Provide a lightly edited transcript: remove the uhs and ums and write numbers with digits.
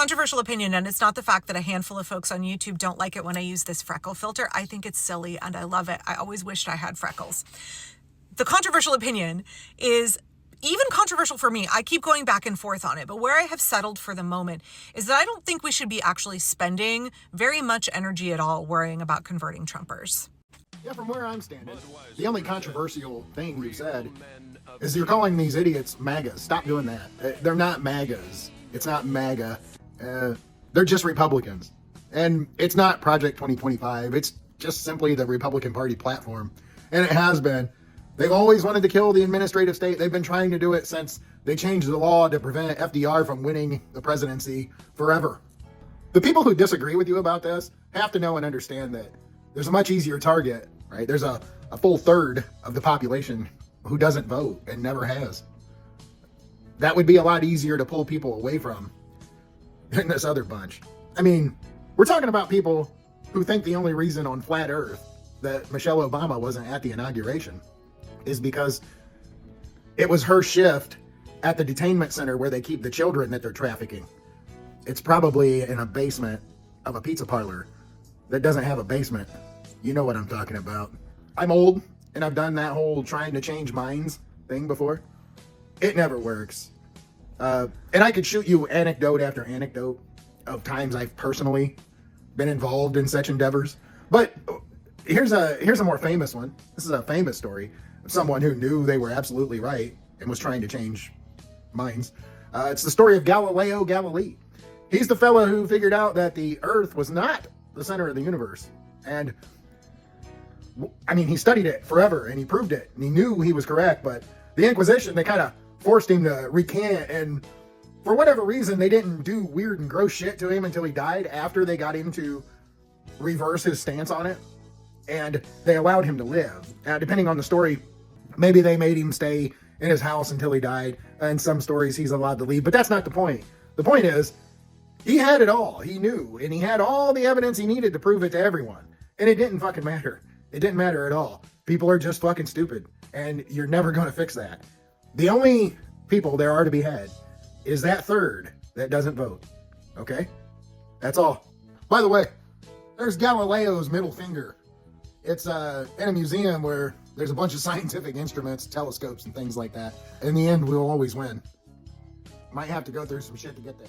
Controversial opinion, and it's not the fact that a handful of folks on YouTube don't like it when I use this freckle filter. I think it's silly and I love it. I always wished I had freckles. The controversial opinion is even controversial for me. I keep going back and forth on it, but where I have settled for the moment is that I don't think we should be actually spending very much energy at all worrying about converting Trumpers. Yeah, from where I'm standing, the only controversial thing you said is you're calling these idiots MAGAs. Stop doing that. They're not MAGAs. It's not MAGA. They're just Republicans. And it's not Project 2025. It's just simply the Republican Party platform. And it has been. They've always wanted to kill the administrative state. They've been trying to do it since they changed the law to prevent FDR from winning the presidency forever. The people who disagree with you about this have to know and understand that there's a much easier target, right? There's a full third of the population who doesn't vote and never has. That would be a lot easier to pull people away from than this other bunch. I mean, we're talking about people who think the only reason on flat Earth that Michelle Obama wasn't at the inauguration is because it was her shift at the detainment center where they keep the children that they're trafficking. It's probably in a basement of a pizza parlor that doesn't have a basement. You know what I'm talking about. I'm old, and I've done that whole trying to change minds thing before. It never works. And I could shoot you anecdote after anecdote of times I've personally been involved in such endeavors. But here's a more famous one. This is a famous story of someone who knew they were absolutely right and was trying to change minds. It's the story of Galileo Galilei. He's the fellow who figured out that the Earth was not the center of the universe. And I mean, he studied it forever and he proved it and he knew he was correct, but the Inquisition, they kind of forced him to recant, and for whatever reason, they didn't do weird and gross shit to him until he died after they got him to reverse his stance on it, and they allowed him to live. Depending on the story, maybe they made him stay in his house until he died. In some stories, he's allowed to leave, but that's not the point. The point is, he had it all. He knew, and he had all the evidence he needed to prove it to everyone, and it didn't fucking matter. It didn't matter at all. People are just fucking stupid, and you're never going to fix that. The only people there are to be had is that third that doesn't vote. Okay? That's all. By the way, there's Galileo's middle finger. It's in a museum where there's a bunch of scientific instruments, telescopes, and things like that. In the end, we'll always win. Might have to go through some shit to get there.